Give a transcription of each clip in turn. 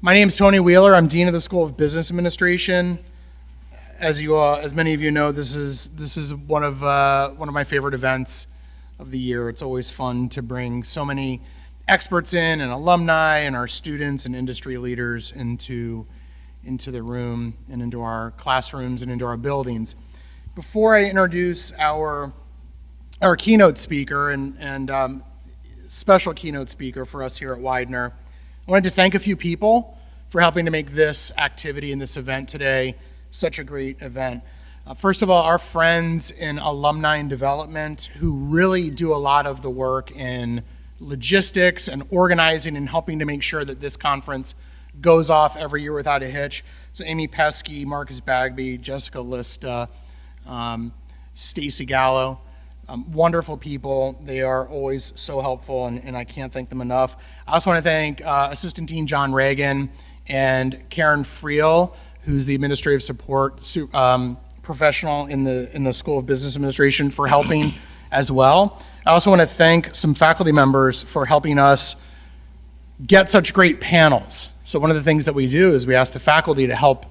My name is Tony Wheeler. I'm Dean of the School of Business Administration. As many of you know, this is one of my favorite events of the year. It's always fun to bring so many experts in, and alumni, and our students and industry leaders into the room and into our classrooms and into our buildings. Before I introduce our keynote speaker and special keynote speaker for us here at Widener, I wanted to thank a few people for helping to make this activity and this event today such a great event. First of all, our friends in alumni and development who really do a lot of the work in logistics and organizing and helping to make sure that this conference goes off every year without a hitch. So Amy Pesky, Marcus Bagby, Jessica Lista, Stacy Gallo, wonderful people. They are always so helpful, and I can't thank them enough. I also want to thank Assistant Dean John Reagan and Karen Friel, who's the administrative support professional in the School of Business Administration, for helping as well. I also want to thank some faculty members for helping us get such great panels. So one of the things that we do is we ask the faculty to help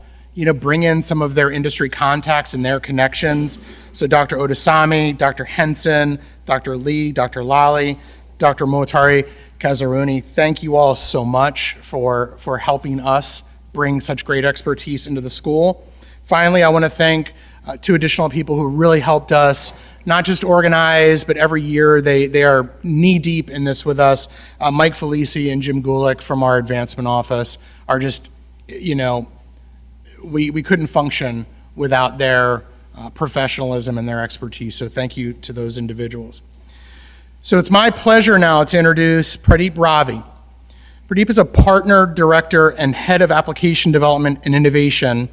bring in some of their industry contacts and their connections. So Dr. Odasami, Dr. Henson, Dr. Lee, Dr. Lally, Dr. Motari Kazaruni, thank you all so much for helping us bring such great expertise into the school. Finally, I want to thank two additional people who really helped us not just organize, but every year they are knee-deep in this with us. Mike Felici and Jim Gulick from our advancement office are just, we couldn't function without their professionalism and their expertise, so thank you to those individuals. So it's my pleasure now to introduce Pradeep Ravi. Pradeep is a partner, director, and head of application development and innovation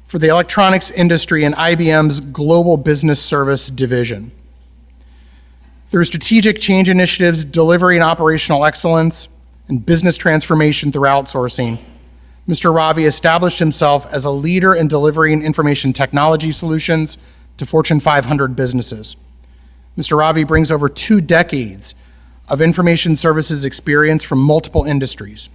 for the electronics industry in IBM's Global Business Service division. Through strategic change initiatives, delivery and operational excellence, and business transformation through outsourcing, Mr. Ravi established himself as a leader in delivering information technology solutions to Fortune 500 businesses. Mr. Ravi brings over 2 decades of information services experience from multiple industries.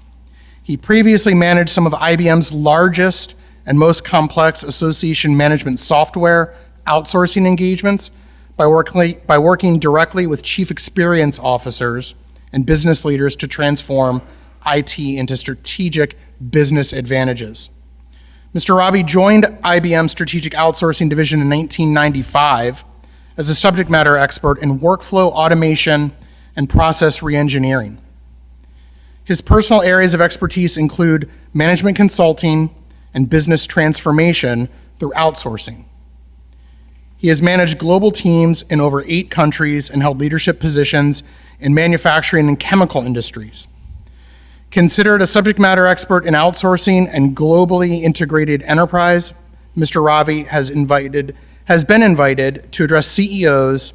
He previously managed some of IBM's largest and most complex association management software outsourcing engagements by working directly with chief experience officers and business leaders to transform IT into strategic business advantages. Mr. Ravi joined IBM's Strategic Outsourcing Division in 1995 as a subject matter expert in workflow automation and process reengineering. His personal areas of expertise include management consulting and business transformation through outsourcing. He has managed global teams in over 8 countries and held leadership positions in manufacturing and chemical industries. Considered a subject matter expert in outsourcing and globally integrated enterprise, Mr. Ravi has been invited to address CEOs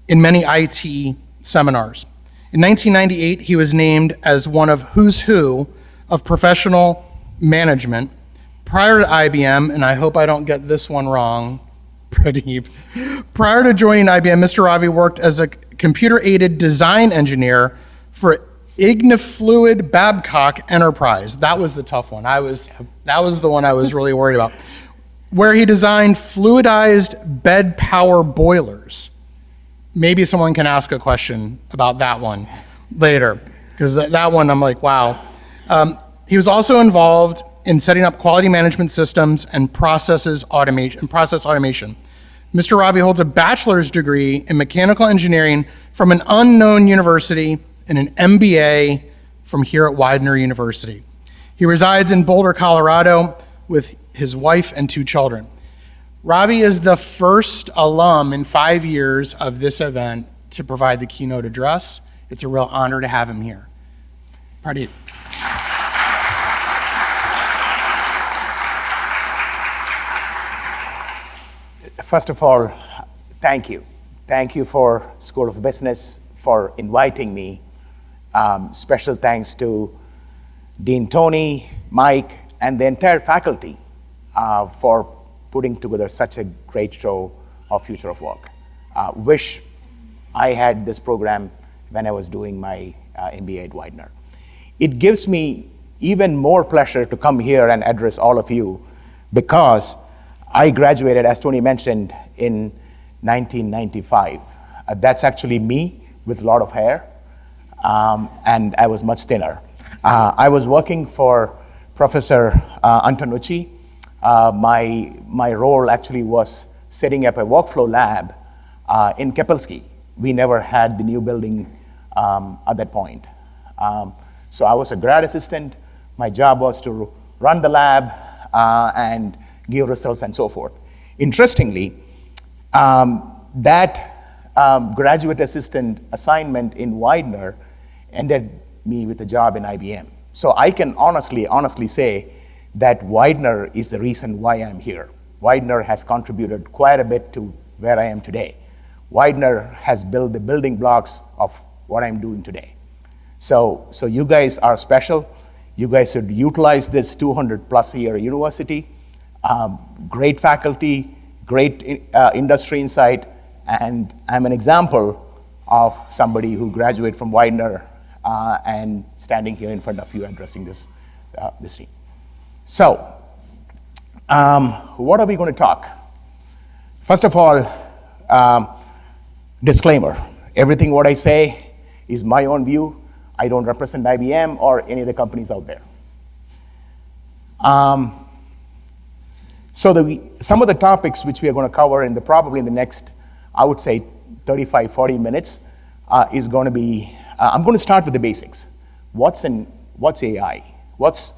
in many IT seminars. In 1998, he was named as one of Who's Who of professional management. Prior to IBM, and I hope I don't get this one wrong, Pradeep. Prior to joining IBM, Mr. Ravi worked as a computer-aided design engineer for Ignifluid Babcock Enterprise. That was the tough one. That was the one I was really worried about. Where he designed fluidized bed power boilers. Maybe someone can ask a question about that one later, because that one I'm like, wow. He was also involved in setting up quality management systems and process automation. Mr. Ravi holds a bachelor's degree in mechanical engineering from an unknown university and an MBA from here at Widener University. He resides in Boulder, Colorado with his wife and 2 children. Ravi is the first alum in 5 years of this event to provide the keynote address. It's a real honor to have him here. Pradeep. First of all, thank you. Thank you for School of Business for inviting me. Special thanks to Dean Tony, Mike, and the entire faculty for putting together such a great show of Future of Work. Wish I had this program when I was doing my MBA at Widener. It gives me even more pleasure to come here and address all of you because I graduated, as Tony mentioned, in 1995. That's actually me with a lot of hair, and I was much thinner. I was working for Professor Antonucci. My role actually was setting up a workflow lab in Kapelski. We never had the new building at that point. So I was a grad assistant. My job was to run the lab and give results and so forth. Interestingly, that graduate assistant assignment in Widener ended me with a job in IBM. So I can honestly say that Widener is the reason why I'm here. Widener has contributed quite a bit to where I am today. Widener has built the building blocks of what I'm doing today. So you guys are special. You guys should utilize this 200+ year university, great faculty, great industry insight, and I'm an example of somebody who graduated from Widener and standing here in front of you addressing this team. So, what are we going to talk? First of all, disclaimer, everything what I say is my own view. I don't represent IBM or any of the companies out there. Some of the topics which we are going to cover probably in the next, I would say, 35, 40 minutes is going to be, I'm going to start with the basics. What's AI? What's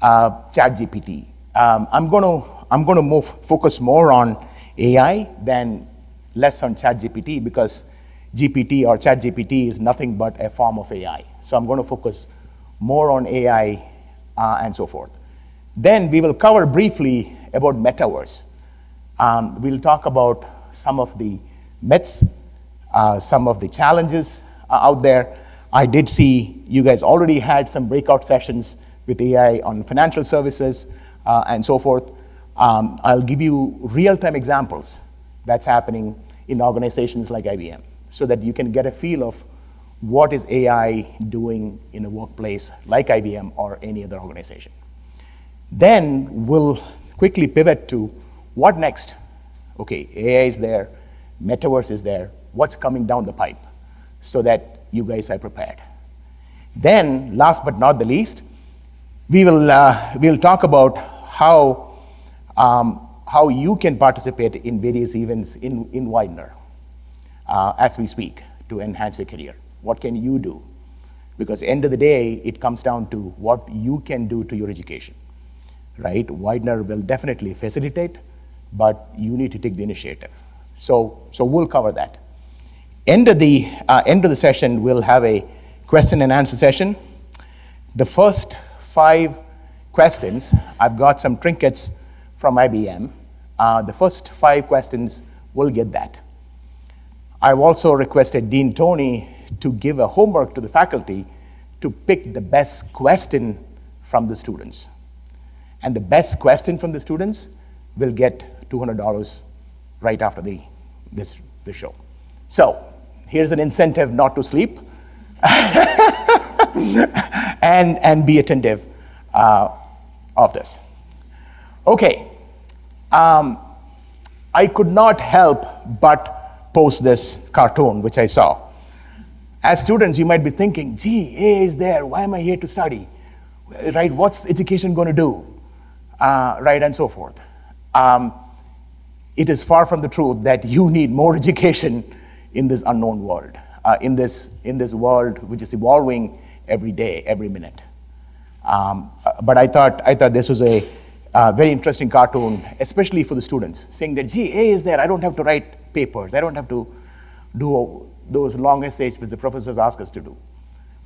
ChatGPT? I'm going to focus more on AI than less on ChatGPT because GPT or ChatGPT is nothing but a form of AI. So I'm going to focus more on AI and so forth. Then we will cover briefly about metaverse. We'll talk about some of the myths, some of the challenges out there. I did see you guys already had some breakout sessions with AI on financial services and so forth. I'll give you real-time examples that's happening in organizations like IBM so that you can get a feel of what is AI doing in a workplace like IBM or any other organization. Then we'll quickly pivot to what next? Okay, AI is there, metaverse is there, what's coming down the pipe so that you guys are prepared. Then, last but not the least, we'll talk about how you can participate in various events in Widener as we speak to enhance your career. What can you do? Because end of the day, it comes down to what you can do to your education, right? Widener will definitely facilitate, but you need to take the initiative. So we'll cover that. End of the session, we'll have a question and answer session. The first 5 questions, I've got some trinkets from IBM. The first 5 questions, we'll get that. I've also requested Dean Tony to give a homework to the faculty to pick the best question from the students. And the best question from the students will get $200 right after the show. So here's an incentive not to sleep and be attentive of this. Okay, I could not help but post this cartoon which I saw. As students, you might be thinking, gee, AI is there, why am I here to study? Right, what's education going to do? Right, and so forth. It is far from the truth that you need more education in this unknown world, in this world which is evolving every day, every minute. But I thought this was a very interesting cartoon, especially for the students, saying that, gee, AI is there, I don't have to write papers, I don't have to do those long essays which the professors ask us to do,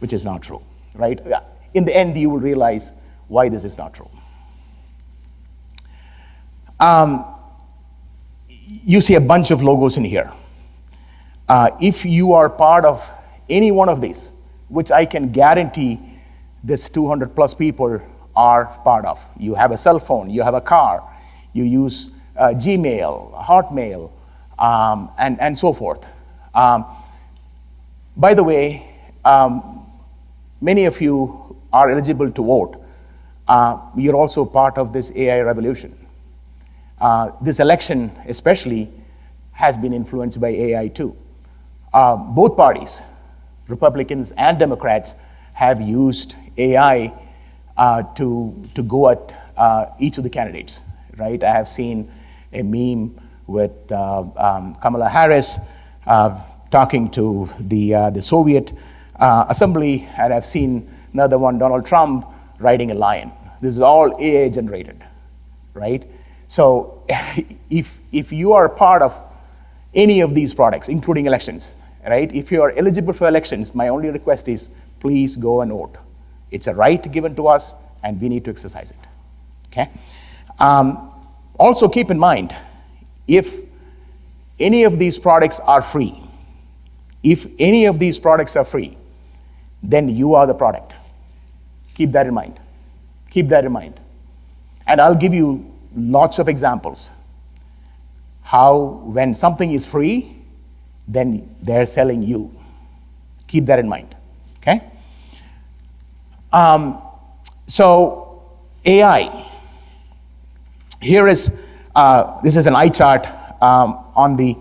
which is not true, right? In the end, you will realize why this is not true. You see a bunch of logos in here. If you are part of any one of these, which I can guarantee this 200+ people are part of. You have a cell phone, you have a car, you use Gmail, Hotmail, and so forth. By the way, many of you are eligible to vote. you're also part of this AI revolution. This election, especially, has been influenced by AI too. Both parties, Republicans and Democrats, have used AI to go at each of the candidates, right? I have seen a meme with Kamala Harris talking to the Soviet assembly, and I've seen another one, Donald Trump, riding a lion. This is all AI generated, right? So if you are part of any of these products, including elections, right? If you are eligible for elections, my only request is please go and vote. It's a right given to us, and we need to exercise it, okay? Also keep in mind, if any of these products are free, then you are the product. Keep that in mind. Keep that in mind. And I'll give you lots of examples how when something is free, then they're selling you. Keep that in mind, okay? So AI. Here is, this is an eye chart. On the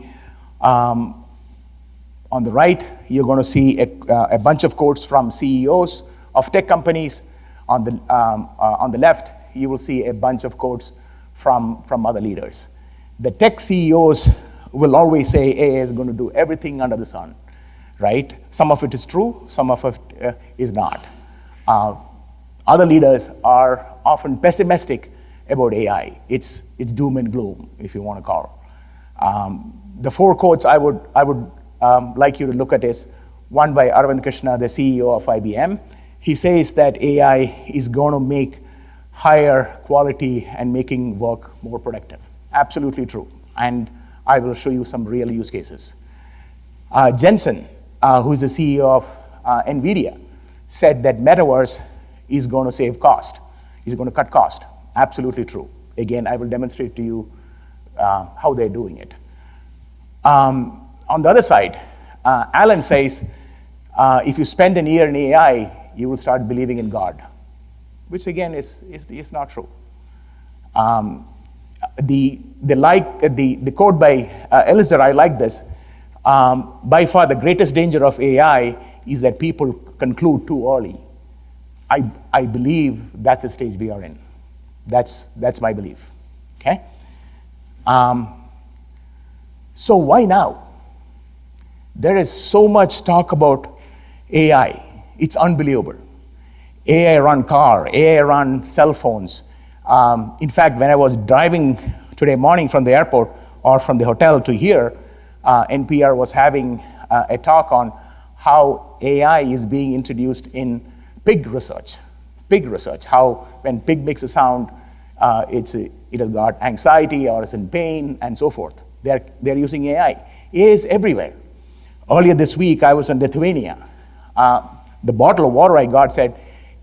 right, you're going to see a bunch of quotes from CEOs of tech companies. On the left, you will see a bunch of quotes from other leaders. The tech CEOs will always say AI is going to do everything under the sun, right? Some of it is true, some of it is not. Other leaders are often pessimistic about AI. It's doom and gloom, if you want to call. The four quotes I would like you to look at is one by Arvind Krishna, the CEO of IBM. He says that AI is going to make higher quality and making work more productive. Absolutely true. And I will show you some real use cases. Jensen, who is the CEO of NVIDIA, said that metaverse is going to save cost. Is going to cut cost. Absolutely true. Again, I will demonstrate to you how they're doing it. On the other side, Alan says, if you spend an year in AI, you will start believing in God, which again is not true. The quote by Eliezer, I like this. By far, the greatest danger of AI is that people conclude too early. I believe that's the stage we are in. That's my belief. Okay. So why now? There is so much talk about AI. It's unbelievable. AI run car, AI run cell phones. In fact, when I was driving today morning from the airport or from the hotel to here, NPR was having a talk on how AI is being introduced in pig research. Pig research, how when pig makes a sound, it has got anxiety or is in pain and so forth. They're using AI. AI is everywhere. Earlier this week, I was in Lithuania. The bottle of water I got said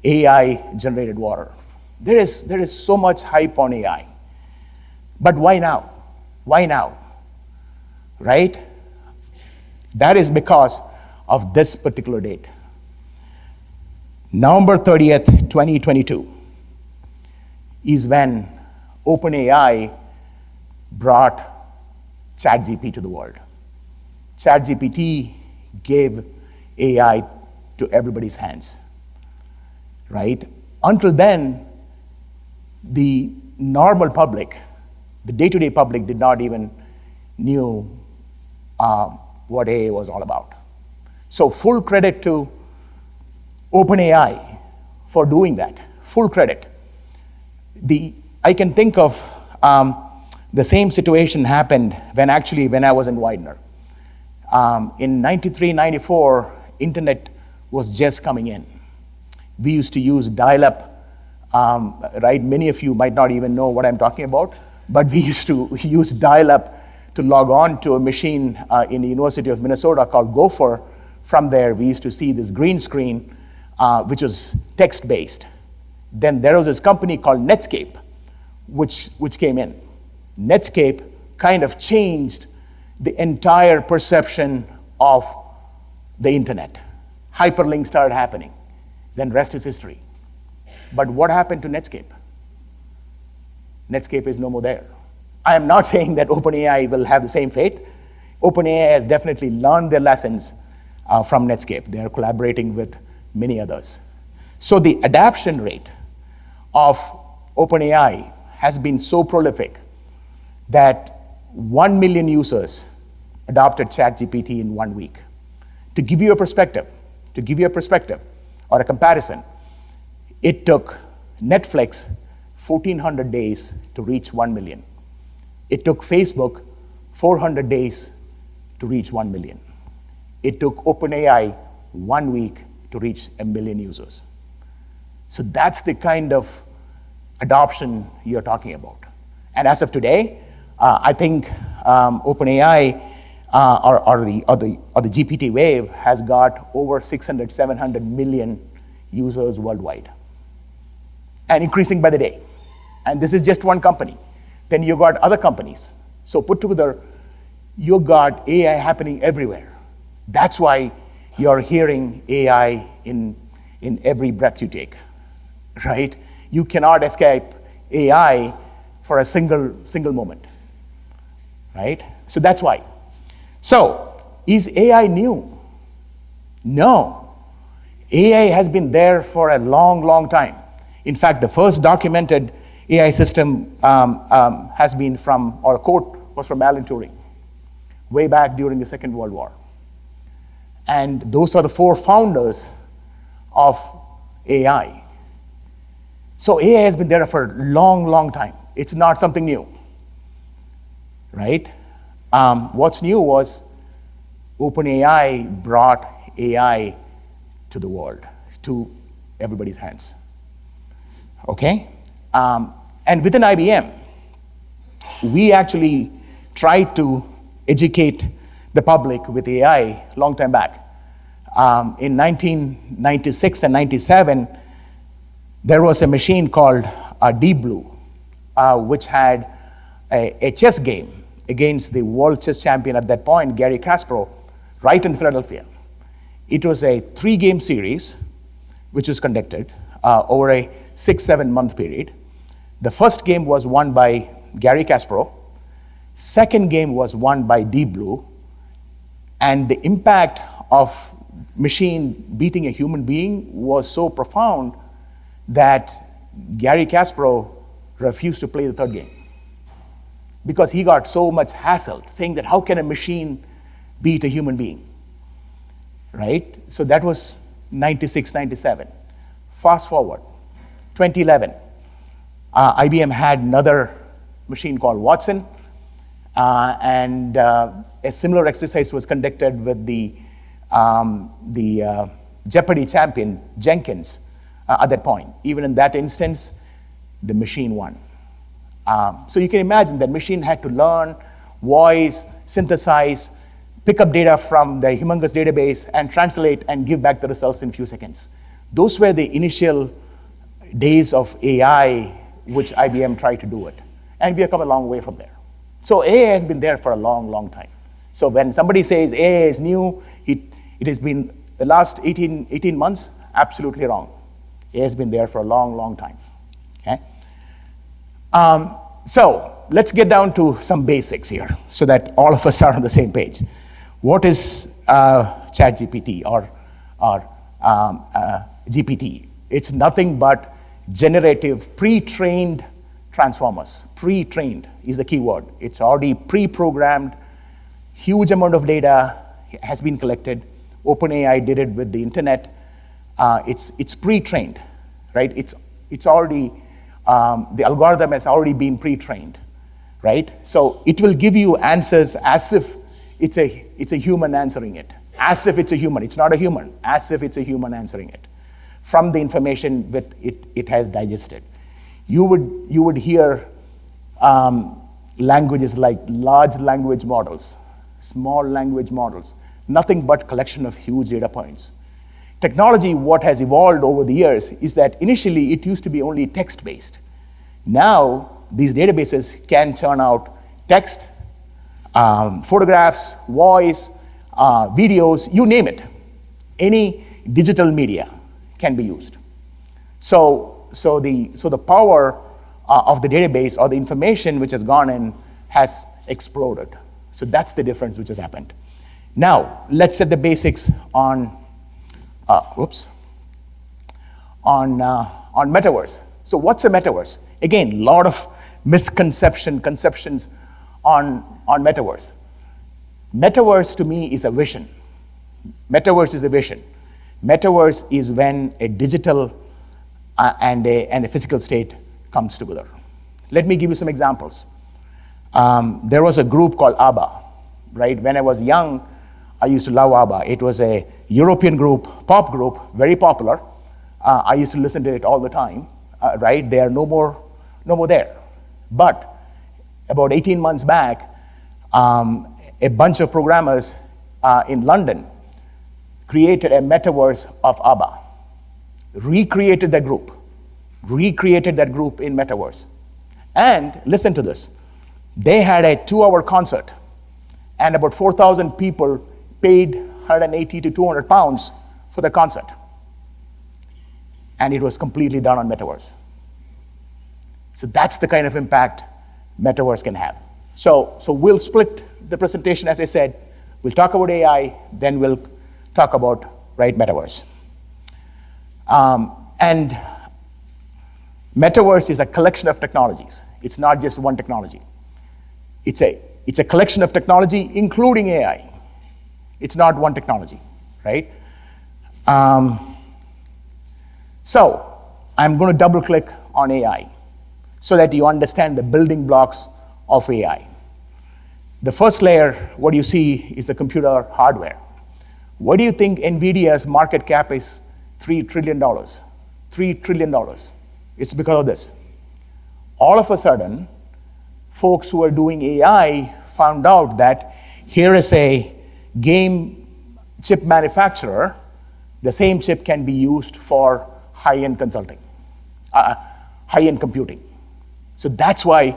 AI-generated water. There is so much hype on AI. But why now? Why now? Right? That is because of this particular date. November 30th, 2022 is when OpenAI brought ChatGPT to the world. ChatGPT gave AI to everybody's hands, right? Until then, the normal public, the day-to-day public did not even knew what AI was all about. So full credit to OpenAI for doing that, full credit. I can think of the same situation happened when I was in Widener. In 93, 94, internet was just coming in. We used to use dial-up, right? Many of you might not even know what I'm talking about, but we used to use dial-up to log on to a machine in the University of Minnesota called Gopher. From there, we used to see this green screen, which was text-based. Then there was this company called Netscape, which came in. Netscape kind of changed the entire perception of the internet. Hyperlinks started happening. Then rest is history. But what happened to Netscape? Netscape is no more there. I am not saying that OpenAI will have the same fate. OpenAI has definitely learned their lessons from Netscape. They are collaborating with many others. So the adoption rate of OpenAI has been so prolific that 1 million users adopted ChatGPT in 1 week. To give you a perspective, or a comparison, it took Netflix 1,400 days to reach 1 million. It took Facebook 400 days to reach 1 million. It took OpenAI 1 week to reach 1 million users. So that's the kind of adoption you're talking about. And as of today, I think OpenAI or the GPT wave has got over 600, 700 million users worldwide, and increasing by the day. And this is just one company. Then you got other companies. So put together, you got AI happening everywhere. That's why you're hearing AI in every breath you take, right? You cannot escape AI for a single moment, right? So that's why. So is AI new? No. AI has been there for a long time. In fact, the first documented AI system has been from, or quote was from Alan Turing, way back during the Second World War. And those are the 4 founders of AI. So AI has been there for a long time. It's not something new, right? What's new was OpenAI brought AI to the world, to everybody's hands, okay? And within IBM, we actually tried to educate the public with AI long time back. In 1996 and 97, there was a machine called Deep Blue, which had a chess game against the world chess champion at that point, Garry Kasparov, right in Philadelphia. It was a 3-game series, which was conducted over a 6-7 month period. The first game was won by Garry Kasparov. Second game was won by Deep Blue. And the impact of machine beating a human being was so profound that Garry Kasparov refused to play the third game because he got so much hassled, saying that how can a machine beat a human being, right? So that was 96, 97. Fast forward, 2011, IBM had another machine called Watson, and a similar exercise was conducted with the Jeopardy champion, Jenkins, at that point. Even in that instance, the machine won. So you can imagine that machine had to learn, voice, synthesize, pick up data from the humongous database, and translate and give back the results in a few seconds. Those were the initial days of AI, which IBM tried to do it. And we have come a long way from there. So AI has been there for a long time. So when somebody says AI is new, it has been the last 18 months, absolutely wrong. AI has been there for a long time, okay? So let's get down to some basics here so that all of us are on the same page. What is ChatGPT or GPT? It's nothing but generative pre-trained transformers. Pre-trained is the key word. It's already pre-programmed. Huge amount of data has been collected. OpenAI did it with the internet. It's pre-trained, right? It's already, the algorithm has already been pre-trained, right? So it will give you answers as if it's a human answering it. As if it's a human. It's not a human. As if it's a human answering it from the information that it has digested. You would hear languages like large language models, small language models, nothing but collection of huge data points. Technology, what has evolved over the years is that initially it used to be only text-based. Now, these databases can churn out text, photographs, voice, videos, you name it. Any digital media can be used. So the power of the database or the information which has gone in has exploded. So that's the difference which has happened. Now, let's set the basics on metaverse. So what's a metaverse? Again, a lot of conceptions on metaverse. Metaverse to me is a vision. Metaverse is a vision. Metaverse is when a digital and a physical state comes together. Let me give you some examples. There was a group called ABBA, right? When I was young, I used to love ABBA. It was a European group, pop group, very popular. I used to listen to it all the time, right? They are no more there. But about 18 months back, a bunch of programmers in London created a metaverse of ABBA, recreated that group in metaverse. And listen to this, they had a 2-hour concert, and about 4,000 people paid 180 to 200 pounds for the concert. And it was completely done on metaverse. So that's the kind of impact metaverse can have. So we'll split the presentation, as I said. We'll talk about AI, then we'll talk about metaverse. And metaverse is a collection of technologies. It's not just one technology. It's a collection of technology, including AI. It's not one technology, right? So I'm going to double click on AI so that you understand the building blocks of AI. The first layer, what you see is the computer hardware. What do you think NVIDIA's market cap is? $3 trillion. $3 trillion. It's because of this. All of a sudden, folks who are doing AI found out that here is a game chip manufacturer. The same chip can be used for high-end consulting, high-end computing. So that's why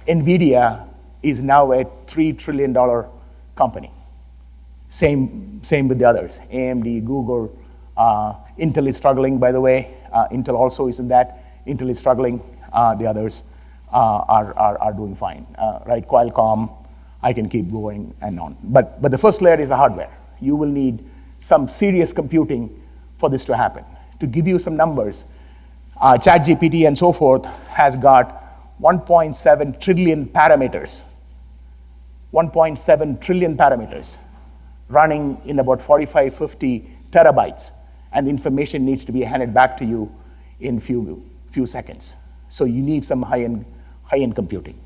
NVIDIA is now a $3 trillion company. Same with the others, AMD, Google, Intel is struggling, by the way. Intel also is in that. Intel is struggling. The others are doing fine, right? Qualcomm, I can keep going and on. But the first layer is the hardware. You will need some serious computing for this to happen. To give you some numbers, ChatGPT and so forth has got 1.7 trillion parameters. 1.7 trillion parameters running in about 45, 50 terabytes. And the information needs to be handed back to you in few seconds. So you need some high-end computing.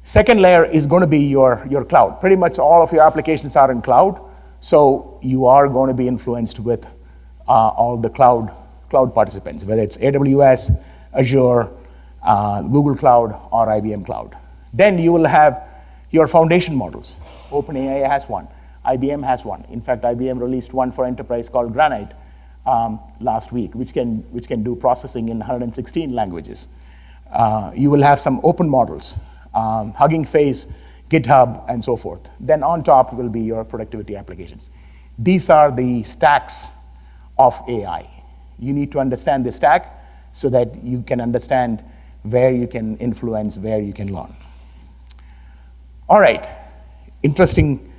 Second layer is going to be your cloud. Pretty much all of your applications are in cloud. So you are going to be influenced with all the cloud participants, whether it's AWS, Azure, Google Cloud, or IBM Cloud. Then you will have your foundation models. OpenAI has one. IBM has one. In fact, IBM released one for enterprise called Granite last week, which can do processing in 116 languages. You will have some open models, Hugging Face, GitHub, and so forth. Then on top will be your productivity applications. These are the stacks of AI. You need to understand the stack so that you can understand where you can influence, where you can learn. All right, interesting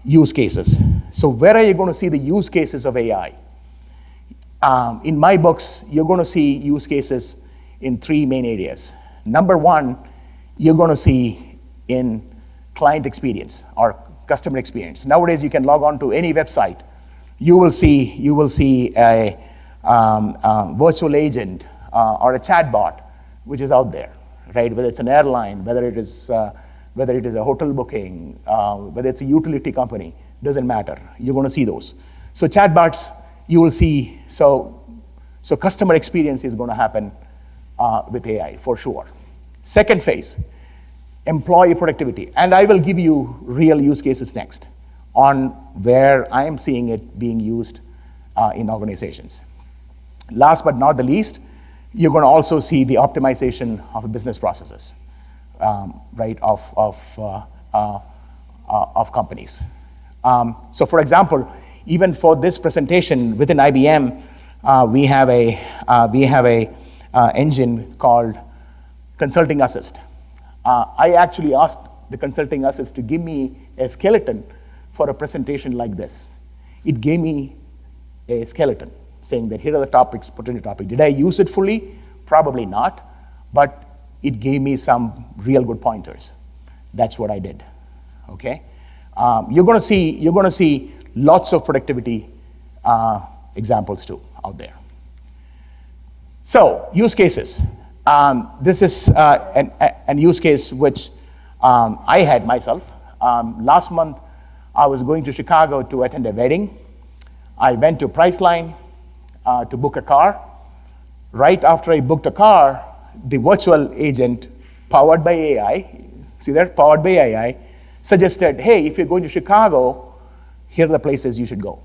use cases. So where are you going to see the use cases of AI? In my books, you're going to see use cases in 3 main areas. Number 1, you're going to see in client experience or customer experience. Nowadays, you can log on to any website. You will see a virtual agent or a chatbot which is out there, right? Whether it's an airline, whether it is a hotel booking, whether it's a utility company, doesn't matter. You're going to see those. So chatbots, you will see. So customer experience is going to happen with AI for sure. Second phase, employee productivity. And I will give you real use cases next on where I am seeing it being used in organizations. Last but not the least, you're going to also see the optimization of business processes, right, of companies. So for example, even for this presentation within IBM, we have a engine called Consulting Assist. I actually asked the Consulting Assist to give me a skeleton for a presentation like this. It gave me a skeleton saying that here are the topics, potential topic. Did I use it fully? Probably not, but it gave me some real good pointers. That's what I did. Okay, you're going to see lots of productivity examples too out there. So use cases. This is an use case which I had myself. Last month, I was going to Chicago to attend a wedding. I went to Priceline to book a car. Right after I booked a car, the virtual agent, powered by AI, see there, powered by AI, suggested, hey, if you're going to Chicago, here are the places you should go.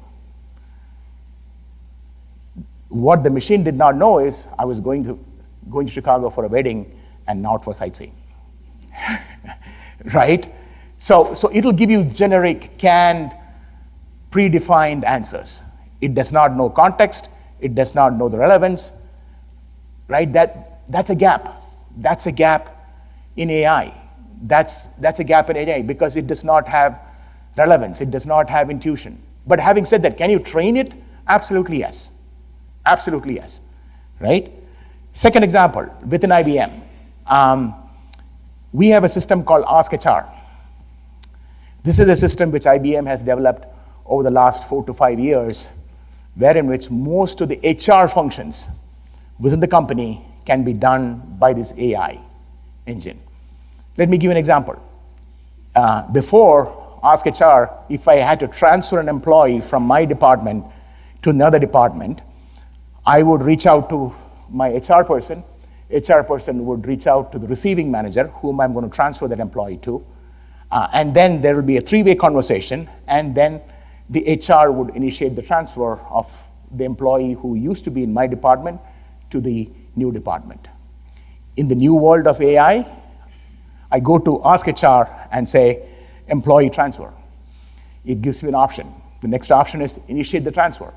What the machine did not know is I was going to Chicago for a wedding and not for sightseeing, right? So it'll give you generic, canned, predefined answers. It does not know context. It does not know the relevance, right? That's a gap. That's a gap in AI. That's a gap in AI because it does not have relevance. It does not have intuition. But having said that, can you train it? Absolutely yes. Absolutely yes, right? Second example, within IBM, we have a system called Ask HR. This is a system which IBM has developed over the last 4 to 5 years, wherein which most of the HR functions within the company can be done by this AI engine. Let me give you an example. Before Ask HR, if I had to transfer an employee from my department to another department, I would reach out to my HR person. HR person would reach out to the receiving manager, whom I'm going to transfer that employee to. And then there will be a 3-way conversation, and then the HR would initiate the transfer of the employee who used to be in my department to the new department. In the new world of AI, I go to Ask HR and say, employee transfer. It gives me an option. The next option is initiate the transfer.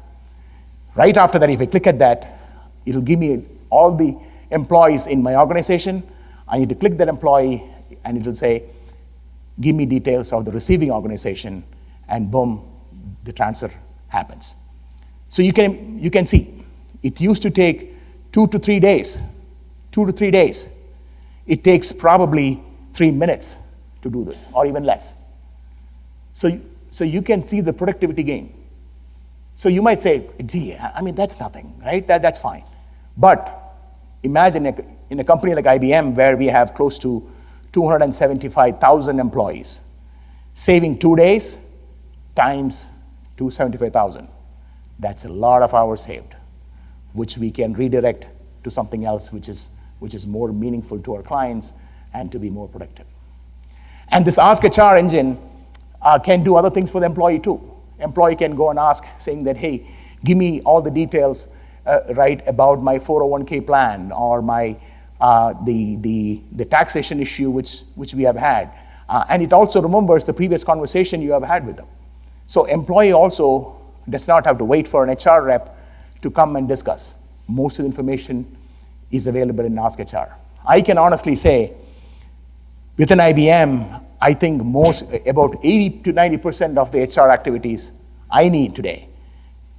Right after that, if I click at that, it'll give me all the employees in my organization. I need to click that employee, and it'll say, give me details of the receiving organization, and boom, the transfer happens. So you can see, it used to take 2 to 3 days. 2 to 3 days. It takes probably 3 minutes to do this, or even less. So you can see the productivity gain. So you might say, gee, I mean, that's nothing, right? That's fine. But imagine in a company like IBM, where we have close to 275,000 employees, saving 2 days times 275,000. That's a lot of hours saved, which we can redirect to something else which is more meaningful to our clients and to be more productive. And this Ask HR engine can do other things for the employee too. Employee can go and ask, saying that, hey, give me all the details right about my 401k plan, or my the taxation issue which we have had. And it also remembers the previous conversation you have had with them. So employee also does not have to wait for an HR rep to come and discuss. Most of the information is available in Ask HR. I can honestly say, within IBM, I think about 80 to 90% of the HR activities I need today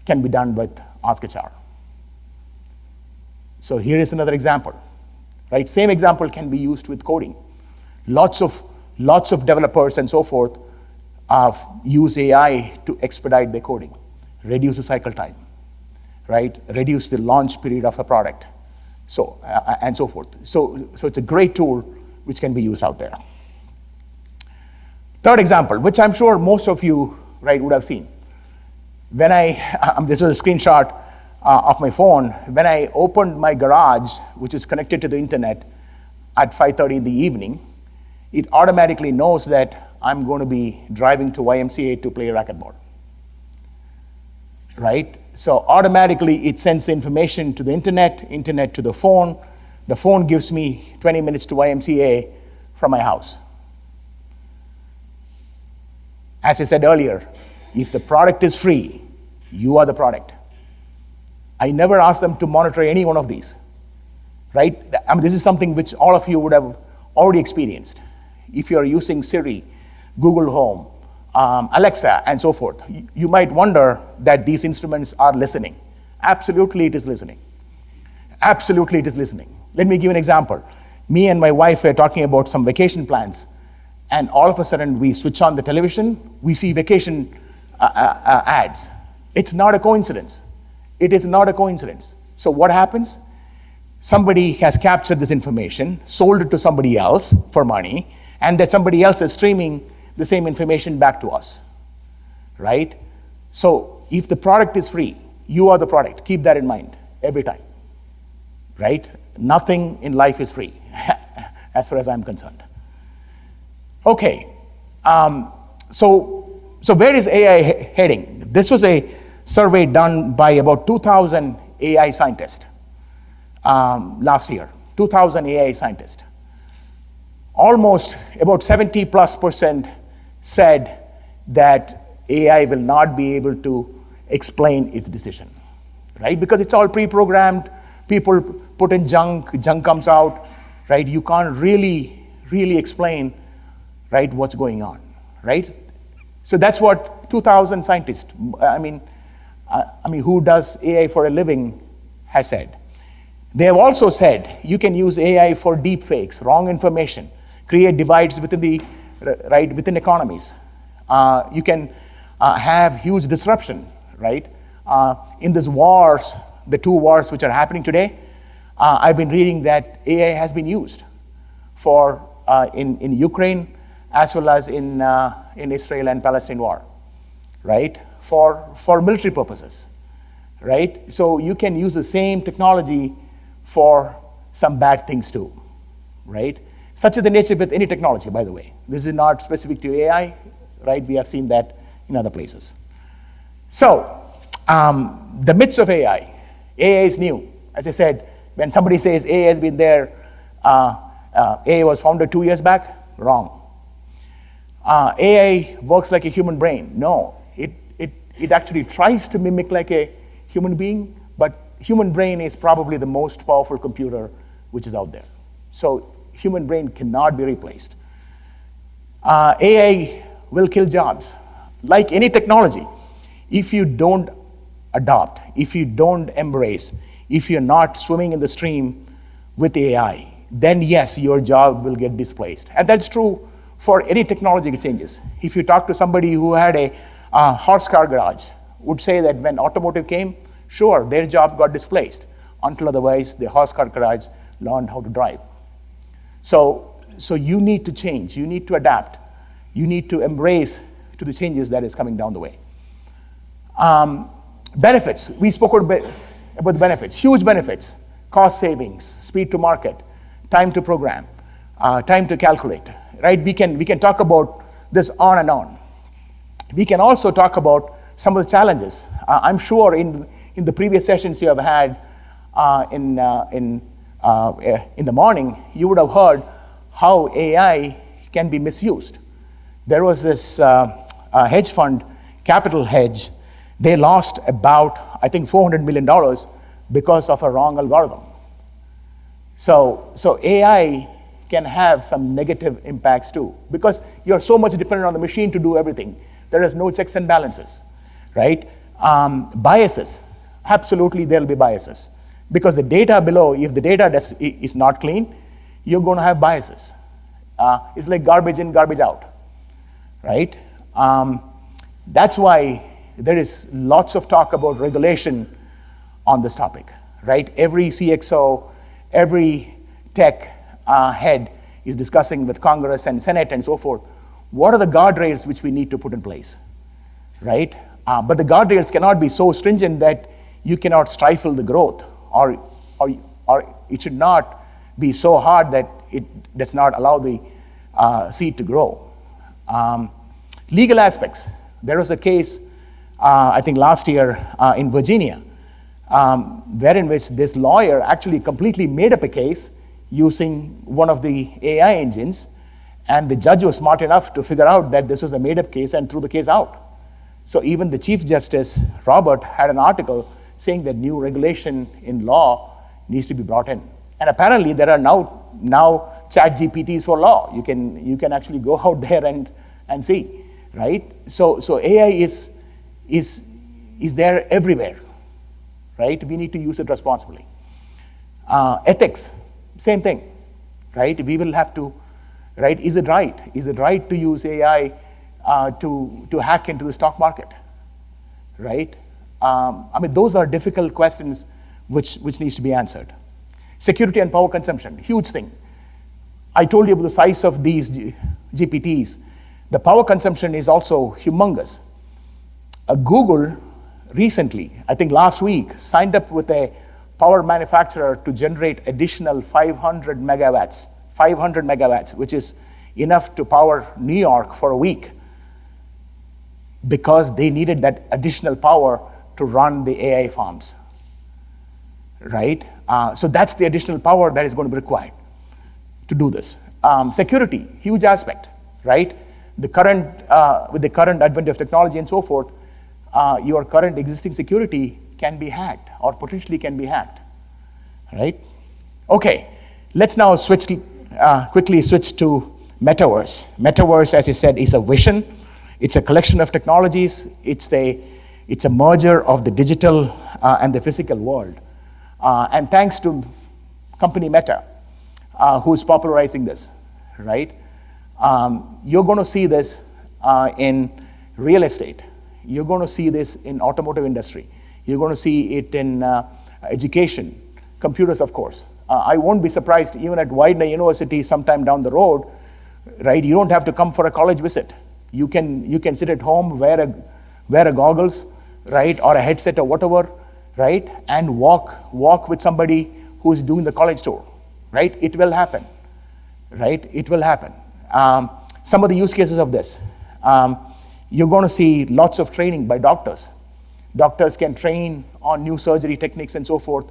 can be done with Ask HR. So here is another example, right? Same example can be used with coding. Lots of developers and so forth use AI to expedite their coding, reduce the cycle time, right? Reduce the launch period of a product, so and so forth. So it's a great tool which can be used out there. Third example, which I'm sure most of you, right, would have seen. When this was a screenshot of my phone. When I opened my garage, which is connected to the internet, at 5:30 in the evening, it automatically knows that I'm going to be driving to YMCA to play racquetball, right? So automatically it sends the information to the internet to the phone. The phone gives me 20 minutes to YMCA from my house. As I said earlier, if the product is free, you are the product. I never asked them to monitor any one of these, right? I mean, this is something which all of you would have already experienced. If you're using Siri, Google Home, Alexa, and so forth, you might wonder that these instruments are listening. Absolutely, it is listening. Absolutely, it is listening. Let me give you an example. Me and my wife were talking about some vacation plans, and all of a sudden we switch on the television, we see vacation ads. It's not a coincidence. It is not a coincidence. So what happens? Somebody has captured this information, sold it to somebody else for money, and that somebody else is streaming the same information back to us, right? So if the product is free, you are the product. Keep that in mind every time, right? Nothing in life is free, as far as I'm concerned. Okay, so where is AI heading? This was a survey done by about 2,000 AI scientists last year. 2,000 AI scientists. Almost about 70+% said that AI will not be able to explain its decision, right? Because it's all pre-programmed. People put in junk comes out, right? You can't really explain, right, what's going on, right? So that's what 2,000 scientists, I mean, who does AI for a living, has said. They have also said you can use AI for deep fakes, wrong information, create divides within within economies. You can have huge disruption, right? In these wars, the two wars which are happening today, I've been reading that AI has been used for in Ukraine as well as in Israel and Palestine war, right? For military purposes, right? So you can use the same technology for some bad things too, right? Such is the nature with any technology, by the way. This is not specific to AI, right? We have seen that in other places. So, the myths of AI. AI is new. As I said, when somebody says AI has been there, AI was founded 2 years back, wrong. AI works like a human brain. No, it actually tries to mimic like a human being, but human brain is probably the most powerful computer which is out there. So human brain cannot be replaced. AI will kill jobs. Like any technology, if you don't adopt, if you don't embrace, if you're not swimming in the stream with AI, then yes, your job will get displaced. And that's true for any technology changes. If you talk to somebody who had a horse car garage, would say that when automotive came, sure, their job got displaced, until otherwise the horse car garage learned how to drive. So you need to change, you need to adapt, you need to embrace to the changes that is coming down the way. Benefits, we spoke a bit about the benefits, huge benefits, cost savings, speed to market, time to program, time to calculate, right? We can talk about this on and on. We can also talk about some of the challenges. I'm sure in the previous sessions you have had in the morning, you would have heard how AI can be misused. There was this hedge fund, Capital Hedge. They lost about, I think, $400 million because of a wrong algorithm. So AI can have some negative impacts too, because you're so much dependent on the machine to do everything. There is no checks and balances, right? Biases, absolutely there'll be biases. Because the data below, if the data is not clean, you're going to have biases. It's like garbage in, garbage out, right? That's why there is lots of talk about regulation on this topic, right? Every CXO, every tech head is discussing with Congress and Senate and so forth, what are the guardrails which we need to put in place, right? But the guardrails cannot be so stringent that you cannot stifle the growth, or it should not be so hard that it does not allow the seed to grow. Legal aspects. There was a case, I think last year in Virginia, wherein which this lawyer actually completely made up a case using one of the AI engines, and the judge was smart enough to figure out that this was a made-up case and threw the case out. So even the Chief Justice, Robert, had an article saying that new regulation in law needs to be brought in. And apparently there are now chat GPTs for law. You can actually go out there and see, right? So AI is there everywhere, right? We need to use it responsibly. Ethics, same thing, right? We will have to, right? Is it right? Is it right to use AI to hack into the stock market, right? I mean, those are difficult questions which needs to be answered. Security and power consumption, huge thing. I told you about the size of these GPTs. The power consumption is also humongous. Google recently, I think last week, signed up with a power manufacturer to generate additional 500 megawatts, which is enough to power New York for a week, because they needed that additional power to run the AI farms, right? So that's the additional power that is going to be required to do this. Security, huge aspect, right? With the current advent of technology and so forth, your current existing security can be hacked or potentially can be hacked, right? Okay, let's now quickly switch to metaverse. Metaverse, as I said, is a vision. It's a collection of technologies. It's a merger of the digital and the physical world. And thanks to company Meta, who's popularizing this, right? You're going to see this in real estate. You're going to see this in automotive industry. You're going to see it in education, computers, of course. I won't be surprised even at Widener University sometime down the road, right? You don't have to come for a college visit. You can sit at home, wear a goggles, right, or a headset or whatever, right, and walk with somebody who's doing the college tour, right? It will happen, right? It will happen. Some of the use cases of this, you're going to see lots of training by doctors. Doctors can train on new surgery techniques and so forth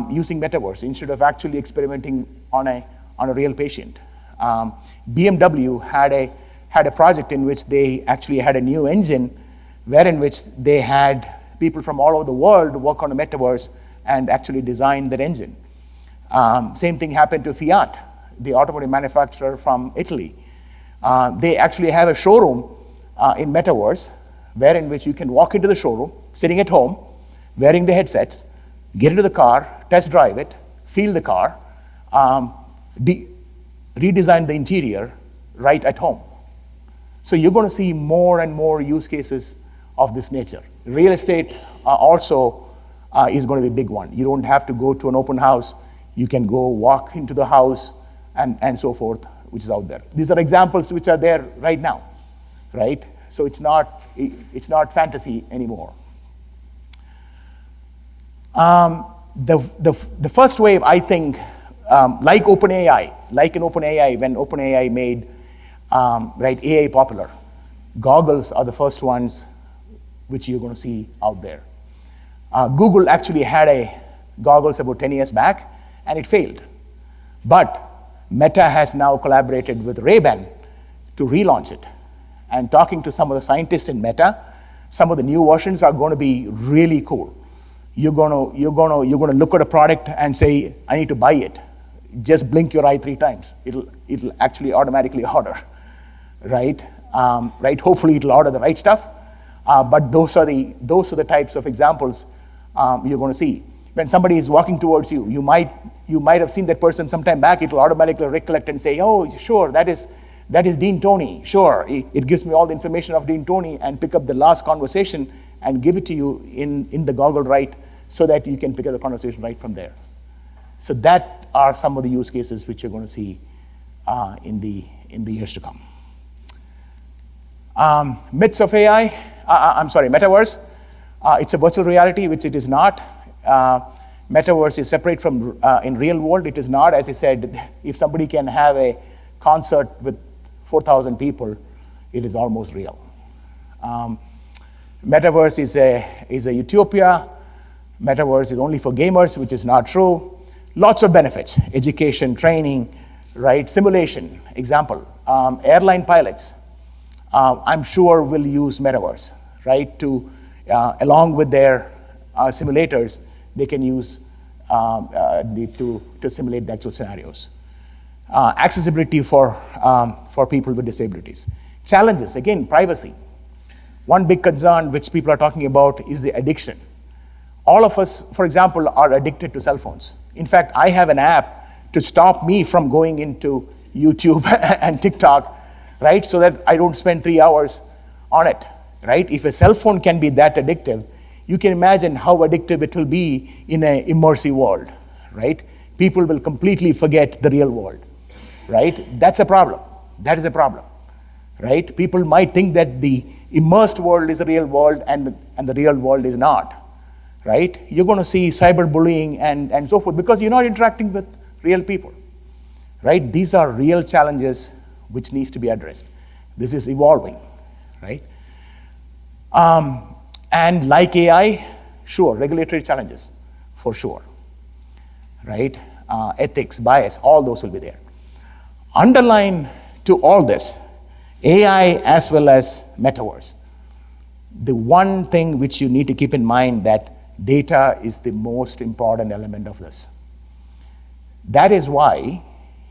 using metaverse instead of actually experimenting on a real patient. BMW had a project in which they actually had a new engine, wherein which they had people from all over the world work on a metaverse and actually design that engine. Same thing happened to Fiat, the automotive manufacturer from Italy. They actually have a showroom in metaverse, wherein which you can walk into the showroom, sitting at home, wearing the headsets, get into the car, test drive it, feel the car, redesign the interior right at home. So you're going to see more and more use cases of this nature. Real estate also is going to be a big one. You don't have to go to an open house. You can go walk into the house and so forth, which is out there. These are examples which are there right now, right? So it's not fantasy anymore. The first wave, I think, like OpenAI, when OpenAI made right, AI popular, goggles are the first ones which you're going to see out there. Google actually had a goggles about 10 years back, and it failed. But Meta has now collaborated with Ray-Ban to relaunch it. And talking to some of the scientists in Meta, some of the new versions are going to be really cool. You're going to look at a product and say, I need to buy it. Just blink your eye 3 times. It'll actually automatically order, right? Right. Hopefully it'll order the right stuff. But those are the types of examples you're going to see. When somebody is walking towards you, you might have seen that person sometime back. It'll automatically recollect and say, oh, sure, that is Dean Tony. Sure, it gives me all the information of Dean Tony and pick up the last conversation and give it to you in the goggle right, so that you can pick up the conversation right from there. So that are some of the use cases which you're going to see in the years to come. Myths of AI. Metaverse. It's a virtual reality, which it is not. Metaverse is separate from in real world. It is not. As I said, if somebody can have a concert with 4,000 people, it is almost real. Metaverse is a utopia. Metaverse is only for gamers, which is not true. Lots of benefits: education, training, right? Simulation. Example: airline pilots, I'm sure will use Metaverse, right? To along with their simulators they can use to simulate the actual scenarios. Accessibility for people with disabilities. Challenges, again, privacy. One big concern which people are talking about is the addiction. All of us, for example, are addicted to cell phones. In fact, I have an app to stop me from going into YouTube and TikTok, right? So that I don't spend 3 hours on it, right? If a cell phone can be that addictive, you can imagine how addictive it will be in an immersive world, right? People will completely forget the real world, right? That's a problem. That is a problem, right? People might think that the immersed world is the real world and the real world is not, right? You're going to see cyberbullying and so forth because you're not interacting with real people, right? These are real challenges which needs to be addressed. This is evolving, right? And like AI, sure, regulatory challenges, for sure, right? Ethics, bias, all those will be there. Underline to all this, AI as well as metaverse. The one thing which you need to keep in mind that data is the most important element of this. That is why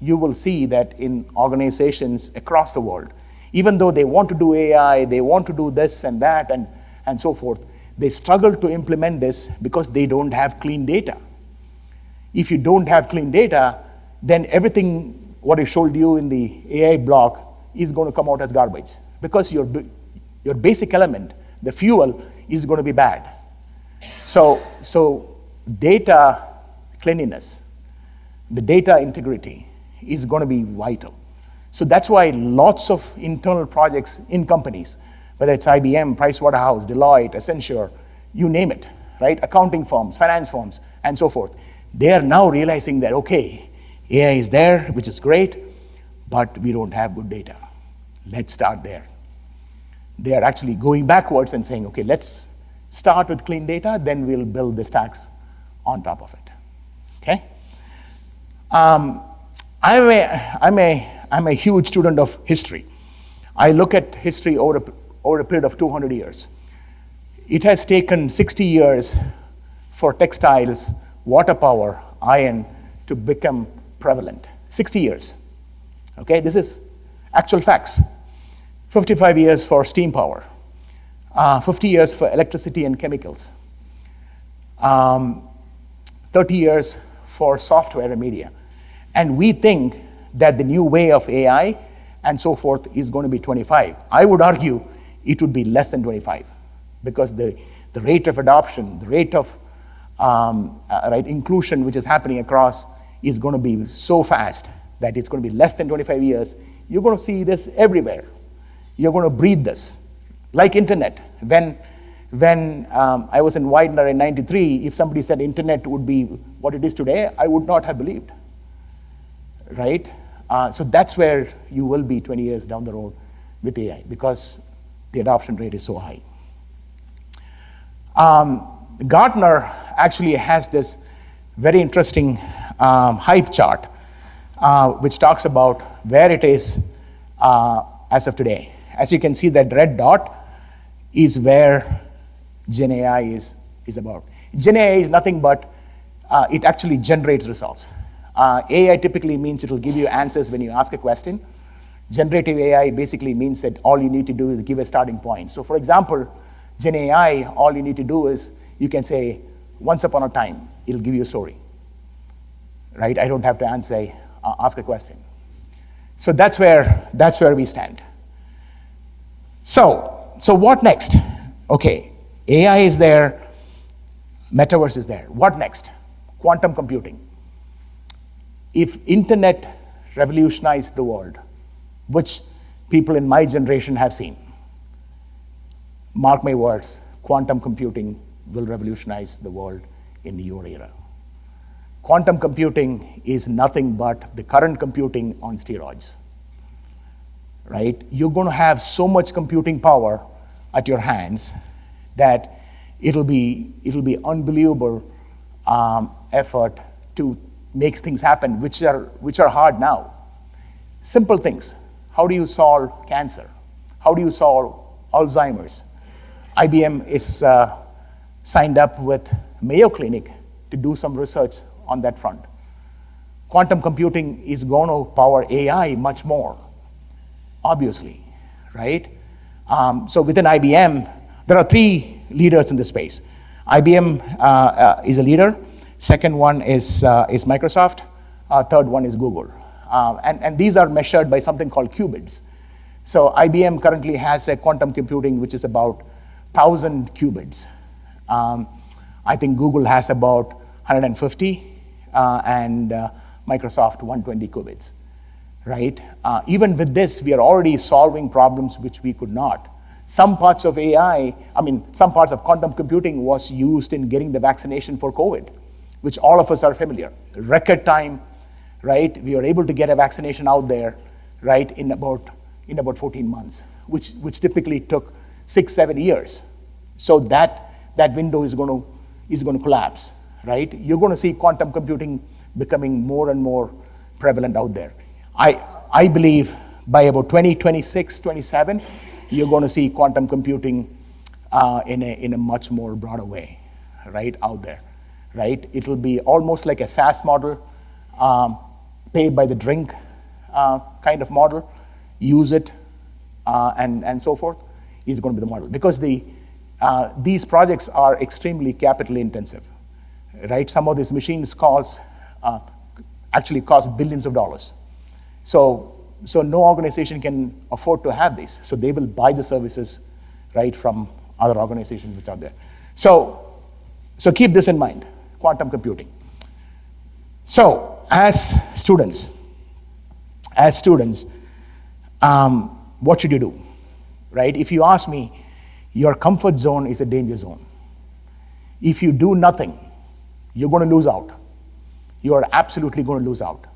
you will see that in organizations across the world, even though they want to do AI, they want to do this and that and so forth, they struggle to implement this because they don't have clean data. If you don't have clean data, then everything what I showed you in the AI block is going to come out as garbage because your basic element, the fuel, is going to be bad. So data cleanliness, the data integrity is going to be vital. So that's why lots of internal projects in companies, whether it's IBM, Pricewaterhouse, Deloitte, Accenture, you name it, right? Accounting firms, finance firms, and so forth. They are now realizing that, okay, AI is there, which is great, but we don't have good data. Let's start there. They are actually going backwards and saying, okay, let's start with clean data, then we'll build the stacks on top of it, okay? I'm a huge student of history. I look at history over a period of 200 years. It has taken 60 years for textiles, water power, iron to become prevalent. 60 years, okay? This is actual facts. 55 years for steam power, 50 years for electricity and chemicals, 30 years for software and media. And we think that the new way of AI and so forth is going to be 25. I would argue it would be less than 25 because the rate of adoption, the rate of inclusion which is happening across is going to be so fast that it's going to be less than 25 years. You're going to see this everywhere. You're going to breathe this. Like internet. When I was in Widener in '93, if somebody said internet would be what it is today, I would not have believed, right? So that's where you will be 20 years down the road with AI because the adoption rate is so high. Gartner actually has this very interesting hype chart which talks about where it is as of today. As you can see, that red dot is where Gen AI is about. Gen AI is nothing but it actually generates results. AI typically means it will give you answers when you ask a question. Generative AI basically means that all you need to do is give a starting point. So for example, Gen AI, all you need to do is you can say, once upon a time, it'll give you a story, right? I don't have to ask a question. So that's where we stand. So what next? Okay, AI is there, metaverse is there. What next? Quantum computing. If internet revolutionized the world, which people in my generation have seen, mark my words, quantum computing will revolutionize the world in your era. Quantum computing is nothing but the current computing on steroids, right? You're going to have so much computing power at your hands that it'll be unbelievable effort to make things happen, which are hard now. Simple things. How do you solve cancer? How do you solve Alzheimer's? IBM is signed up with Mayo Clinic to do some research on that front. Quantum computing is going to power AI much more, obviously, right? So within IBM, there are 3 leaders in this space. IBM is a leader. Second one is Microsoft. Third one is Google. And these are measured by something called qubits. So IBM currently has a quantum computing which is about 1,000 qubits. I think Google has about 150, and Microsoft 120 qubits, right? Even with this, we are already solving problems which we could not. Some parts of some parts of quantum computing was used in getting the vaccination for COVID, which all of us are familiar. Record time, right? We were able to get a vaccination out there, right, in about 14 months, which typically took 6-7 years. So that window is going to collapse, right? You're going to see quantum computing becoming more and more prevalent out there. I believe by about 2026, 27, you're going to see quantum computing in a much more broader way, right, out there, right? It'll be almost like a SaaS model, pay by the drink kind of model, use it, and so forth, is going to be the model. Because these projects are extremely capital intensive, right? Some of these machines actually cost billions of dollars. So no organization can afford to have these. So they will buy the services, right, from other organizations which are there. So keep this in mind, quantum computing. So as students, what should you do, right? If you ask me, your comfort zone is a danger zone. If you do nothing, you're going to lose out. You are absolutely going to lose out.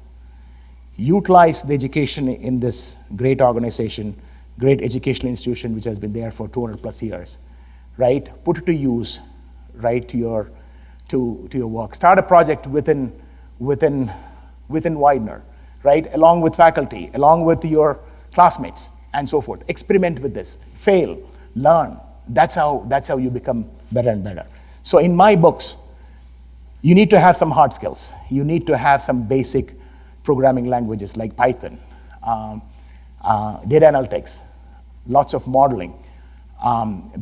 Utilize the education in this great organization, great educational institution which has been there for 200 plus years, right? Put it to use, right, to your work. Start a project within Widener, right, along with faculty, along with your classmates, and so forth. Experiment with this, fail, learn. That's how you become better and better. So in my books, you need to have some hard skills. You need to have some basic programming languages like Python, data analytics, lots of modeling,